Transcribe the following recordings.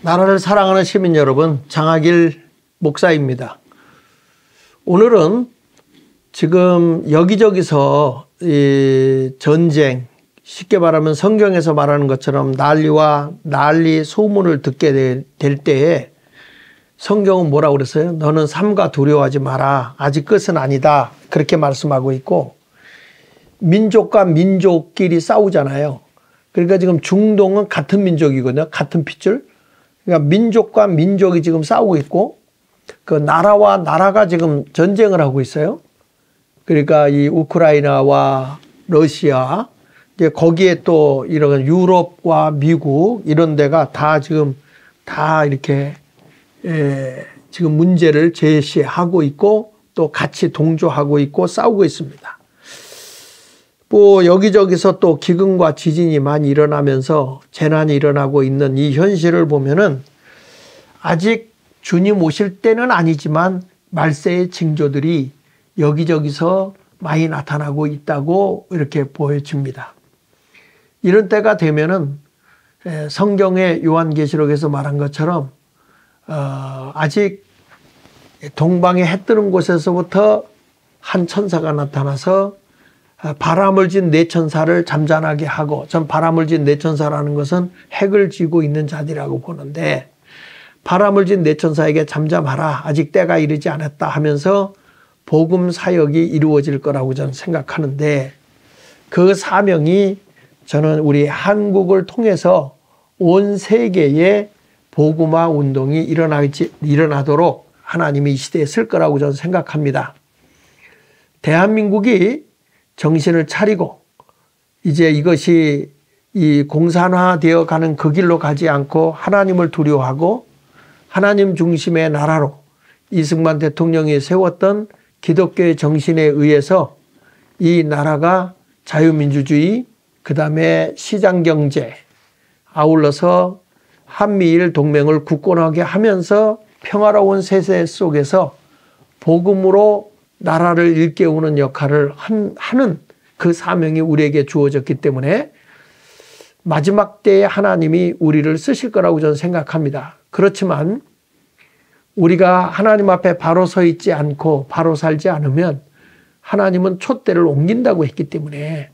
나라를 사랑하는 시민 여러분, 장하길 목사입니다. 오늘은 지금 여기저기서 이 전쟁, 쉽게 말하면 성경에서 말하는 것처럼 난리와 난리 소문을 듣게 될 때에 성경은 뭐라고 그랬어요? 너는 삼가 두려워하지 마라. 아직 끝은 아니다. 그렇게 말씀하고 있고, 민족과 민족끼리 싸우잖아요. 그러니까 지금 중동은 같은 민족이거든요. 같은 핏줄. 그러니까 민족과 민족이 지금 싸우고 있고, 그 나라와 나라가 지금 전쟁을 하고 있어요. 그러니까 이 우크라이나와 러시아, 이제 거기에 또 이런 유럽과 미국 이런 데가 다 지금 다 이렇게 지금 문제를 제시하고 있고 또 같이 동조하고 있고 싸우고 있습니다. 뭐 여기저기서 또 기근과 지진이 많이 일어나면서 재난이 일어나고 있는 이 현실을 보면은 아직 주님 오실 때는 아니지만 말세의 징조들이 여기저기서 많이 나타나고 있다고 이렇게 보여집니다. 이런 때가 되면은 성경의 요한계시록에서 말한 것처럼 아직 동방에 해 뜨는 곳에서부터 한 천사가 나타나서 바람을 진 네 천사를 잠잠하게 하고, 전 바람을 진 네 천사라는 것은 핵을 쥐고 있는 자들이라고 보는데, 바람을 진 네 천사에게 잠잠하라, 아직 때가 이르지 않았다 하면서 복음 사역이 이루어질 거라고 저는 생각하는데, 그 사명이 저는 우리 한국을 통해서 온 세계에 복음화 운동이 일어나도록 하나님이 이 시대에 쓸 거라고 저는 생각합니다. 대한민국이 정신을 차리고 이제 이것이 이 공산화되어 가는 그 길로 가지 않고 하나님을 두려워하고 하나님 중심의 나라로 이승만 대통령이 세웠던 기독교의 정신에 의해서 이 나라가 자유민주주의, 그 다음에 시장경제, 아울러서 한미일 동맹을 굳건하게 하면서 평화로운 세세 속에서 복음으로 나라를 일깨우는 역할을 하는 그 사명이 우리에게 주어졌기 때문에 마지막 때에 하나님이 우리를 쓰실 거라고 저는 생각합니다. 그렇지만 우리가 하나님 앞에 바로 서 있지 않고 바로 살지 않으면 하나님은 촛대를 옮긴다고 했기 때문에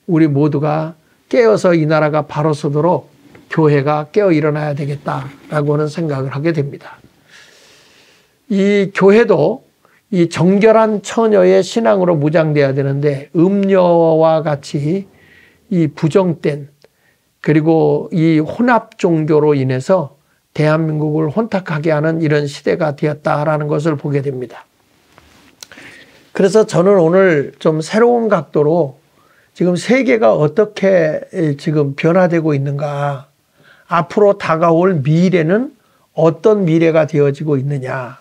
우리 모두가 깨어서 이 나라가 바로 서도록 교회가 깨어 일어나야 되겠다라고 하는 생각을 하게 됩니다. 이 교회도 이 정결한 처녀의 신앙으로 무장돼야 되는데 음녀와 같이 이 부정된 그리고 이 혼합 종교로 인해서 대한민국을 혼탁하게 하는 이런 시대가 되었다라는 것을 보게 됩니다. 그래서 저는 오늘 좀 새로운 각도로 지금 세계가 어떻게 지금 변화되고 있는가, 앞으로 다가올 미래는 어떤 미래가 되어지고 있느냐,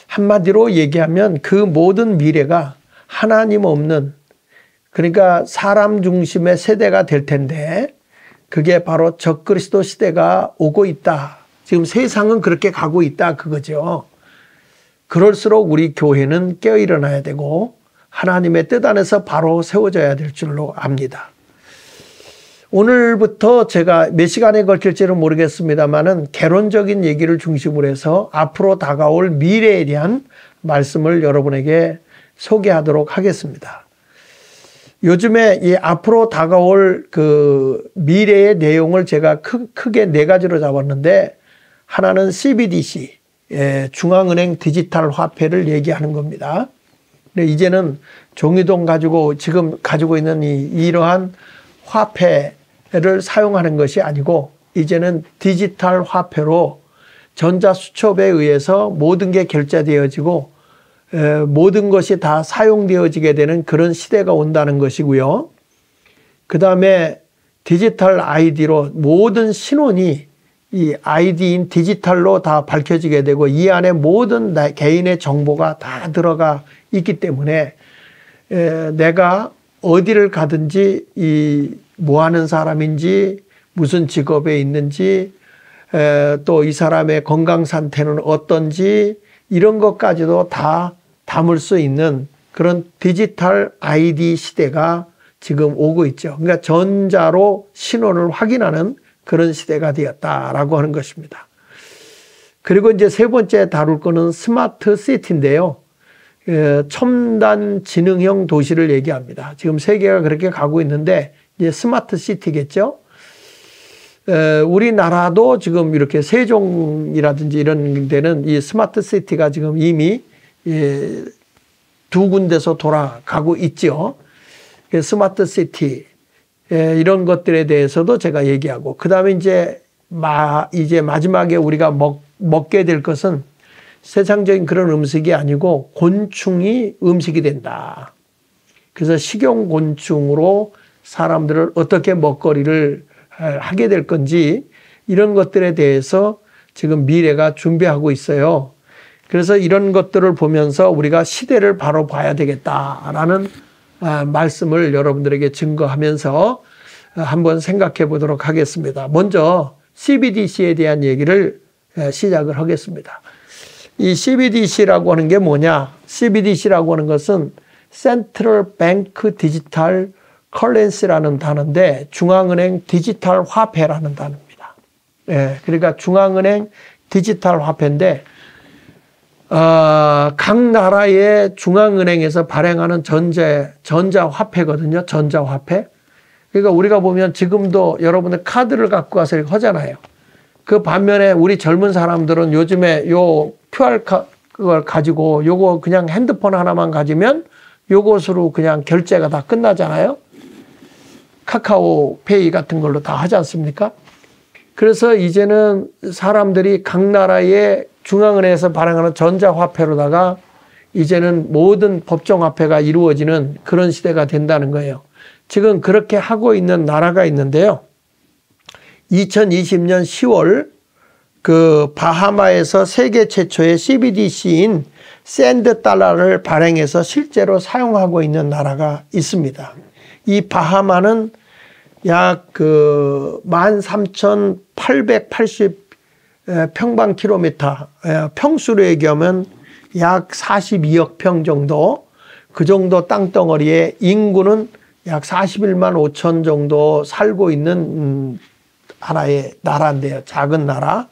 한마디로 얘기하면 그 모든 미래가 하나님 없는, 그러니까 사람 중심의 세대가 될 텐데 그게 바로 적그리스도 시대가 오고 있다. 지금 세상은 그렇게 가고 있다 그거죠. 그럴수록 우리 교회는 깨어 일어나야 되고 하나님의 뜻 안에서 바로 세워져야 될 줄로 압니다. 오늘부터 제가 몇 시간에 걸칠지는 모르겠습니다만은 개론적인 얘기를 중심으로 해서 앞으로 다가올 미래에 대한 말씀을 여러분에게 소개하도록 하겠습니다. 요즘에 이 앞으로 다가올 그 미래의 내용을 제가 크게 네 가지로 잡았는데, 하나는 CBDC, 중앙은행 디지털 화폐를 얘기하는 겁니다. 근데 이제는 종이돈 가지고 지금 가지고 있는 이러한 화폐를 사용하는 것이 아니고 이제는 디지털 화폐로 전자수첩에 의해서 모든 게 결제되어지고 모든 것이 다 사용되어지게 되는 그런 시대가 온다는 것이고요. 그 다음에 디지털 아이디로 모든 신원이 이 아이디인 디지털로 다 밝혀지게 되고 이 안에 모든 개인의 정보가 다 들어가 있기 때문에 내가 어디를 가든지 뭐 하는 사람인지, 무슨 직업에 있는지, 또 이 사람의 건강 상태는 어떤지 이런 것까지도 다 담을 수 있는 그런 디지털 아이디 시대가 지금 오고 있죠. 그러니까 전자로 신원을 확인하는 그런 시대가 되었다라고 하는 것입니다. 그리고 이제 세 번째 다룰 거는 스마트 시티인데요. 첨단 지능형 도시를 얘기합니다. 지금 세계가 그렇게 가고 있는데 이제 스마트 시티겠죠. 우리나라도 지금 이렇게 세종이라든지 이런 데는 이 스마트 시티가 지금 이미 두 군데서 돌아가고 있죠. 스마트 시티 이런 것들에 대해서도 제가 얘기하고, 그 다음에 이제 마지막에 우리가 먹게 될 것은 세상적인 그런 음식이 아니고 곤충이 음식이 된다. 그래서 식용곤충으로 사람들을 어떻게 먹거리를 하게 될 건지 이런 것들에 대해서 지금 미래가 준비하고 있어요. 그래서 이런 것들을 보면서 우리가 시대를 바로 봐야 되겠다라는 말씀을 여러분들에게 증거하면서 한번 생각해 보도록 하겠습니다. 먼저 CBDC에 대한 얘기를 시작을 하겠습니다. 이 CBDC라고 하는 게 뭐냐? CBDC라고 하는 것은 Central Bank Digital Currency라는 단어인데 중앙은행 디지털 화폐라는 단어입니다. 그러니까 중앙은행 디지털 화폐인데 각 나라의 중앙은행에서 발행하는 전자화폐거든요. 전자화폐. 그러니까 우리가 보면 지금도 여러분들 카드를 갖고 가서 이렇게 하잖아요. 그 반면에 우리 젊은 사람들은 요즘에 요 QR를 가지고 요거 그냥 핸드폰 하나만 가지면 요것으로 그냥 결제가 다 끝나잖아요. 카카오페이 같은 걸로 다 하지 않습니까? 그래서 이제는 사람들이 각 나라의 중앙은행에서 발행하는 전자화폐로다가 이제는 모든 법정화폐가 이루어지는 그런 시대가 된다는 거예요. 지금 그렇게 하고 있는 나라가 있는데요. 2020년 10월 그 바하마에서 세계 최초의 CBDC인 샌드 달러를 발행해서 실제로 사용하고 있는 나라가 있습니다. 이 바하마는 약 13,880 평방킬로미터, 평수로 얘기하면 약 42억 평 정도, 그 정도 땅덩어리에 인구는 약 41만 5천 정도 살고 있는 하나의 나라인데요. 작은 나라.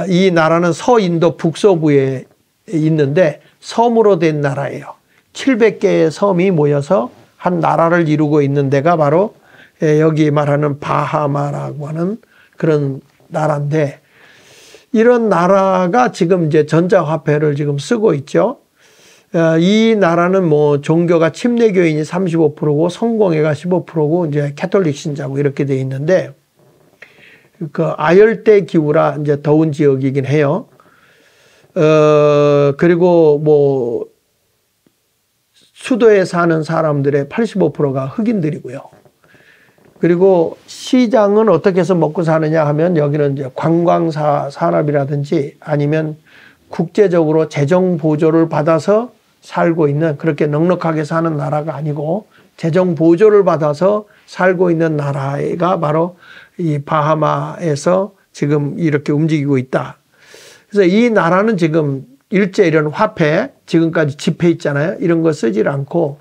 이 나라는 서인도 북서부에 있는데 섬으로 된 나라예요. 700개의 섬이 모여서 한 나라를 이루고 있는 데가 바로 여기 말하는 바하마라고 하는 그런 나라인데, 이런 나라가 지금 이제 전자화폐를 지금 쓰고 있죠. 이 나라는 뭐 종교가 침례교인이 35%고 성공회가 15%고 이제 캐톨릭 신자고 이렇게 돼 있는데, 그 아열대 기후라 이제 더운 지역이긴 해요. 그리고 뭐 수도에 사는 사람들의 85%가 흑인들이고요. 그리고 시장은 어떻게 해서 먹고 사느냐 하면 여기는 이제 관광산업이라든지 아니면 국제적으로 재정 보조를 받아서 살고 있는, 그렇게 넉넉하게 사는 나라가 아니고 재정 보조를 받아서 살고 있는 나라가 바로 이 바하마에서 지금 이렇게 움직이고 있다. 그래서 이 나라는 지금 일제 이런 화폐, 지금까지 지폐 있잖아요. 이런 거 쓰질 않고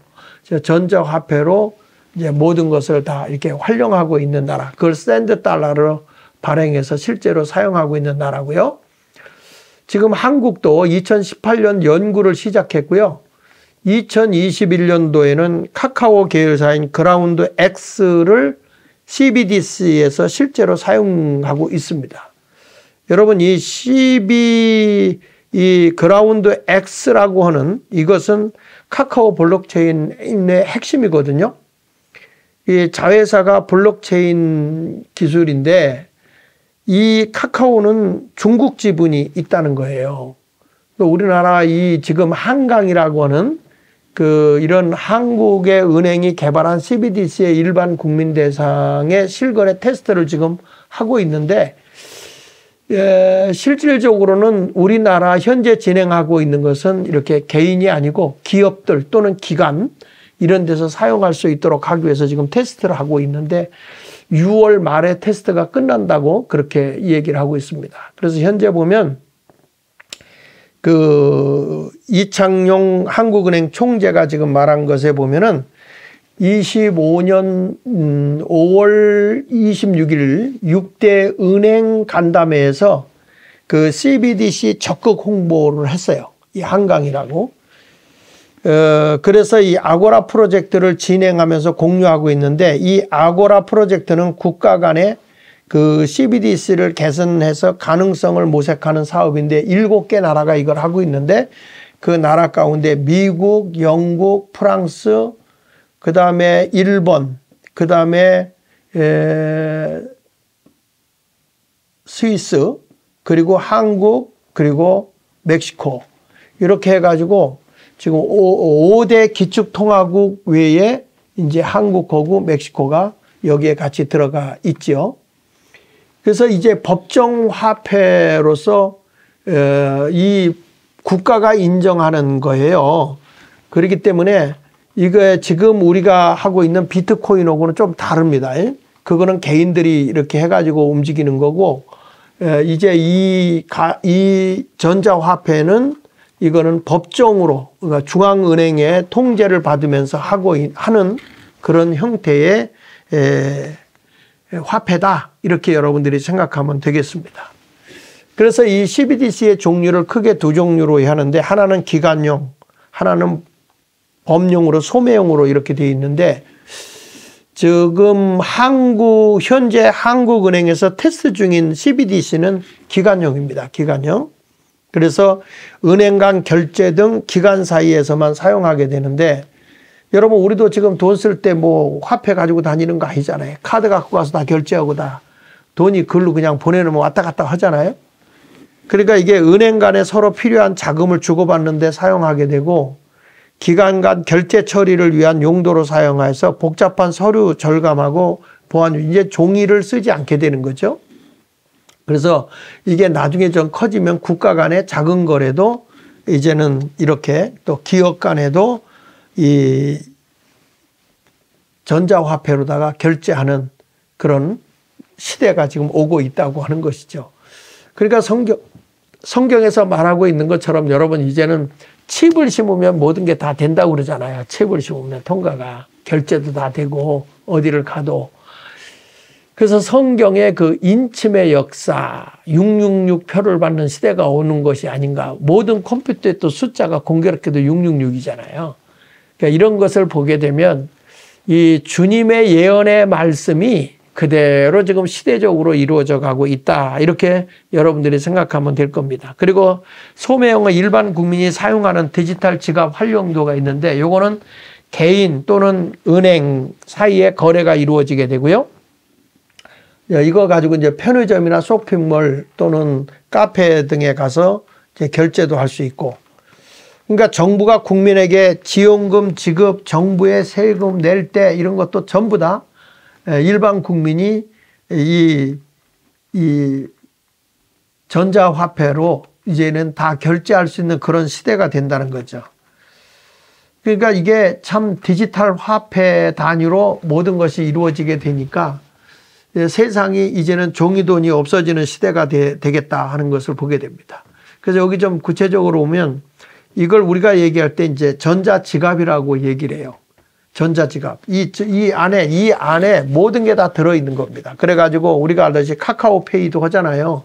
전자화폐로 이제 모든 것을 다 이렇게 활용하고 있는 나라. 그걸 샌드 달러로 발행해서 실제로 사용하고 있는 나라고요. 지금 한국도 2018년 연구를 시작했고요. 2021년도에는 카카오 계열사인 그라운드 X를 CBDC에서 실제로 사용하고 있습니다. 여러분, 이 그라운드 X라고 하는 이것은 카카오 블록체인의 핵심이거든요. 이 자회사가 블록체인 기술인데 이 카카오는 중국 지분이 있다는 거예요. 우리나라 이 지금 한강이라고 하는 이런 한국의 은행이 개발한 CBDC의 일반 국민 대상의 실거래 테스트를 지금 하고 있는데, 실질적으로는 우리나라 현재 진행하고 있는 것은 이렇게 개인이 아니고 기업들 또는 기관 이런 데서 사용할 수 있도록 하기 위해서 지금 테스트를 하고 있는데 6월 말에 테스트가 끝난다고 그렇게 얘기를 하고 있습니다. 그래서 현재 보면 이창용 한국은행 총재가 지금 말한 것에 보면은 25년 5월 26일 6대 은행 간담회에서 그 CBDC 적극 홍보를 했어요. 이 한강이라고. 그래서 이 아고라 프로젝트를 진행하면서 공유하고 있는데, 이 아고라 프로젝트는 국가 간의 그 CBDC를 개선해서 가능성을 모색하는 사업인데 7개 나라가 이걸 하고 있는데, 그 나라 가운데 미국, 영국, 프랑스, 그 다음에 일본, 그 다음에 스위스, 그리고 한국, 그리고 멕시코, 이렇게 해가지고 지금 5대 기축통화국 외에 이제 한국하고 멕시코가 여기에 같이 들어가 있죠. 그래서 이제 법정화폐로서 이 국가가 인정하는 거예요. 그렇기 때문에 이거 지금 우리가 하고 있는 비트코인하고는 좀 다릅니다. 그거는 개인들이 이렇게 해가지고 움직이는 거고, 이제 이 전자화폐는 이거는 법정으로, 그러니까 중앙은행의 통제를 받으면서 하는 그런 형태의 화폐다, 이렇게 여러분들이 생각하면 되겠습니다. 그래서 이 CBDC의 종류를 크게 두 종류로 하는데, 하나는 기관용, 하나는 범용으로, 소매용으로 이렇게 되어 있는데, 지금 현재 한국은행에서 테스트 중인 CBDC는 기관용입니다. 기관용. 그래서 은행 간 결제 등 기관 사이에서만 사용하게 되는데, 여러분 우리도 지금 돈 쓸 때 뭐 화폐 가지고 다니는 거 아니잖아요. 카드 갖고 가서 다 결제하고 다 돈이 글로 그냥 보내놓으면 왔다 갔다 하잖아요. 그러니까 이게 은행 간에 서로 필요한 자금을 주고받는데 사용하게 되고, 기관 간 결제 처리를 위한 용도로 사용해서 복잡한 서류 절감하고 보안, 이제 종이를 쓰지 않게 되는 거죠. 그래서 이게 나중에 좀 커지면 국가 간의 작은 거래도 이제는 이렇게, 또 기업 간에도 이 전자화폐로다가 결제하는 그런 시대가 지금 오고 있다고 하는 것이죠. 그러니까 성경에서 말하고 있는 것처럼 여러분 이제는 칩을 심으면 모든 게 다 된다고 그러잖아요. 칩을 심으면 통과가, 결제도 다 되고 어디를 가도. 그래서 성경의 그 인침의 역사, 666표를 받는 시대가 오는 것이 아닌가. 모든 컴퓨터에 또 숫자가 공교롭게도 666이잖아요. 그러니까 이런 것을 보게 되면 이 주님의 예언의 말씀이 그대로 지금 시대적으로 이루어져 가고 있다, 이렇게 여러분들이 생각하면 될 겁니다. 그리고 소매용은 일반 국민이 사용하는 디지털 지갑 활용도가 있는데, 요거는 개인 또는 은행 사이에 거래가 이루어지게 되고요. 이거 가지고 이제 편의점이나 쇼핑몰 또는 카페 등에 가서 이제 결제도 할 수 있고, 그러니까 정부가 국민에게 지원금 지급, 정부에 세금 낼 때 이런 것도 전부 다 일반 국민이 이 전자화폐로 이제는 다 결제할 수 있는 그런 시대가 된다는 거죠. 그러니까 이게 참 디지털 화폐 단위로 모든 것이 이루어지게 되니까 세상이 이제는 종이돈이 없어지는 시대가 되겠다 하는 것을 보게 됩니다. 그래서 여기 좀 구체적으로 오면 이걸 우리가 얘기할 때 이제 전자지갑이라고 얘기를 해요. 전자지갑. 이 안에 모든 게 다 들어있는 겁니다. 그래가지고 우리가 알다시피 카카오페이도 하잖아요.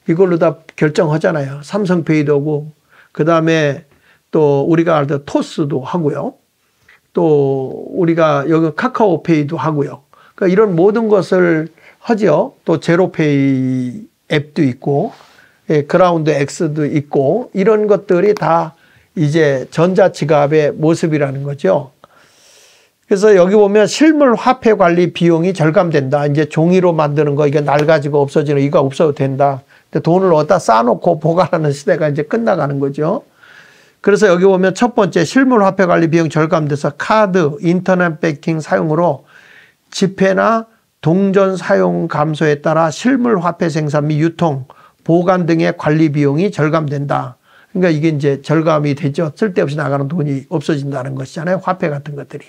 이걸로 다 결정하잖아요. 삼성페이도 하고, 그 다음에 또 우리가 알던 토스도 하고요. 또 우리가 여기 카카오페이도 하고요. 그러니까 이런 모든 것을 하죠. 또 제로페이 앱도 있고, 그라운드 X도 있고, 이런 것들이 다 이제 전자지갑의 모습이라는 거죠. 그래서 여기 보면 실물 화폐 관리 비용이 절감된다. 이제 종이로 만드는 거, 이게 낡아지고 없어지는, 이거 없어도 된다. 근데 돈을 어디다 쌓아놓고 보관하는 시대가 이제 끝나가는 거죠. 그래서 여기 보면 첫 번째 실물 화폐 관리 비용 절감돼서 카드, 인터넷 뱅킹 사용으로 지폐나 동전 사용 감소에 따라 실물 화폐 생산 및 유통, 보관 등의 관리 비용이 절감된다. 그러니까 이게 이제 절감이 되죠. 쓸데없이 나가는 돈이 없어진다는 것이잖아요. 화폐 같은 것들이.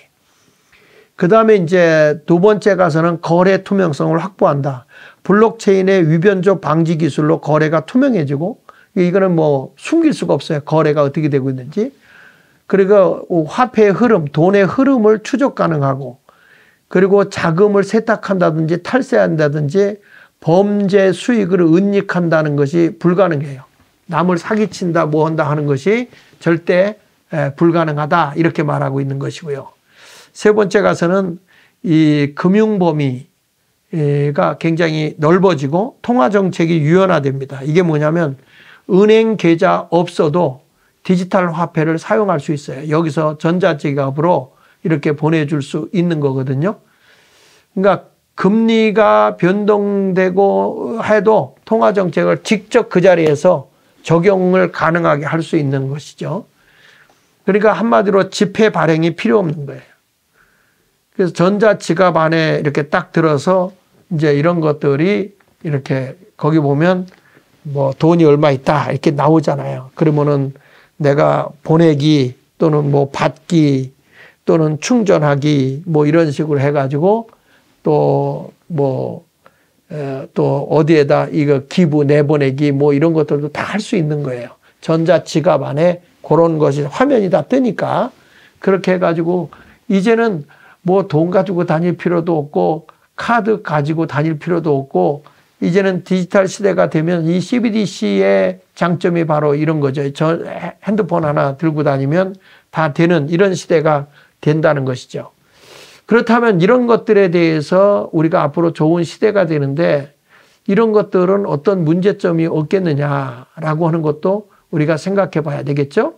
그 다음에 이제 두 번째 가서는 거래 투명성을 확보한다. 블록체인의 위변조 방지 기술로 거래가 투명해지고, 이거는 뭐 숨길 수가 없어요. 거래가 어떻게 되고 있는지. 그 그리고 화폐의 흐름, 돈의 흐름을 추적 가능하고, 그리고 자금을 세탁한다든지 탈세한다든지 범죄 수익을 은닉한다는 것이 불가능해요. 남을 사기친다 뭐 한다 하는 것이 절대 불가능하다 이렇게 말하고 있는 것이고요. 세 번째 가서는 이 금융 범위가 굉장히 넓어지고 통화 정책이 유연화됩니다. 이게 뭐냐면 은행 계좌 없어도 디지털 화폐를 사용할 수 있어요. 여기서 전자지갑으로 이렇게 보내줄 수 있는 거거든요. 그러니까 금리가 변동되고 해도 통화 정책을 직접 그 자리에서 적용을 가능하게 할 수 있는 것이죠. 그러니까 한마디로 지폐 발행이 필요 없는 거예요. 그래서 전자지갑 안에 이렇게 딱 들어서 이제 이런 것들이 이렇게 거기 보면 뭐 돈이 얼마 있다 이렇게 나오잖아요. 그러면은 내가 보내기 또는 뭐 받기 또는 충전하기 뭐 이런 식으로 해가지고 또 뭐 또 어디에다 이거 기부 내보내기 뭐 이런 것들도 다 할 수 있는 거예요. 전자지갑 안에 그런 것이 화면이 다 뜨니까 그렇게 해가지고 이제는 뭐 돈 가지고 다닐 필요도 없고 카드 가지고 다닐 필요도 없고 이제는 디지털 시대가 되면 이 CBDC의 장점이 바로 이런 거죠. 저 핸드폰 하나 들고 다니면 다 되는 이런 시대가 된다는 것이죠. 그렇다면 이런 것들에 대해서 우리가 앞으로 좋은 시대가 되는데 이런 것들은 어떤 문제점이 없겠느냐라고 하는 것도 우리가 생각해 봐야 되겠죠.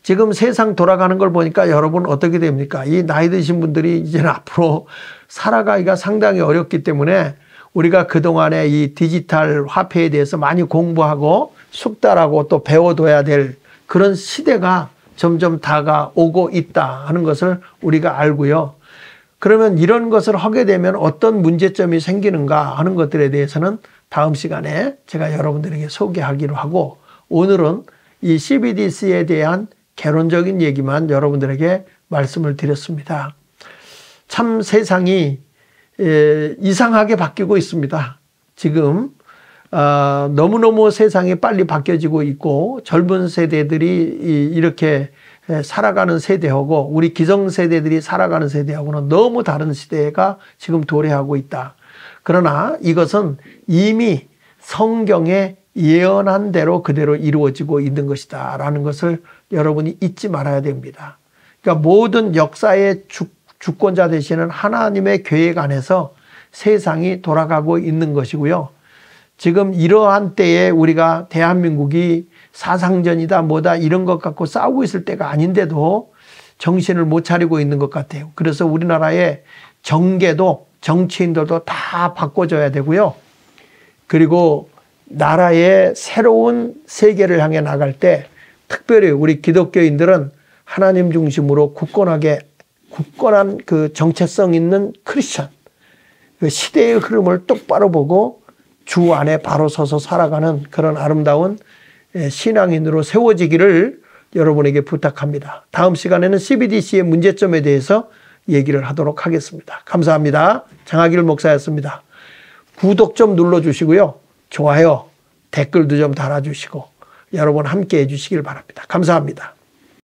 지금 세상 돌아가는 걸 보니까 여러분 어떻게 됩니까? 이 나이 드신 분들이 이제는 앞으로 살아가기가 상당히 어렵기 때문에 우리가 그동안에 이 디지털 화폐에 대해서 많이 공부하고 숙달하고 또 배워둬야 될 그런 시대가 점점 다가오고 있다 하는 것을 우리가 알고요. 그러면 이런 것을 하게 되면 어떤 문제점이 생기는가 하는 것들에 대해서는 다음 시간에 제가 여러분들에게 소개하기로 하고 오늘은 이 CBDC에 대한 개론적인 얘기만 여러분들에게 말씀을 드렸습니다. 참 세상이 이상하게 바뀌고 있습니다. 지금 너무너무 세상이 빨리 바뀌어지고 있고 젊은 세대들이 이렇게 살아가는 세대하고 우리 기성세대들이 살아가는 세대하고는 너무 다른 시대가 지금 도래하고 있다. 그러나 이것은 이미 성경에 예언한 대로 그대로 이루어지고 있는 것이다 라는 것을 여러분이 잊지 말아야 됩니다. 그러니까 모든 역사의 주권자 되시는 하나님의 계획 안에서 세상이 돌아가고 있는 것이고요. 지금 이러한 때에 우리가 대한민국이 사상전이다 뭐다 이런 것 갖고 싸우고 있을 때가 아닌데도 정신을 못 차리고 있는 것 같아요. 그래서 우리나라의 정계도 정치인들도 다 바꿔줘야 되고요. 그리고 나라의 새로운 세계를 향해 나갈 때 특별히 우리 기독교인들은 하나님 중심으로 굳건한 그 정체성 있는 크리스천, 그 시대의 흐름을 똑바로 보고 주 안에 바로 서서 살아가는 그런 아름다운 신앙인으로 세워지기를 여러분에게 부탁합니다. 다음 시간에는 CBDC의 문제점에 대해서 얘기를 하도록 하겠습니다. 감사합니다. 장하길 목사였습니다. 구독 좀 눌러주시고요. 좋아요, 댓글도 좀 달아주시고 여러분 함께 해주시길 바랍니다. 감사합니다.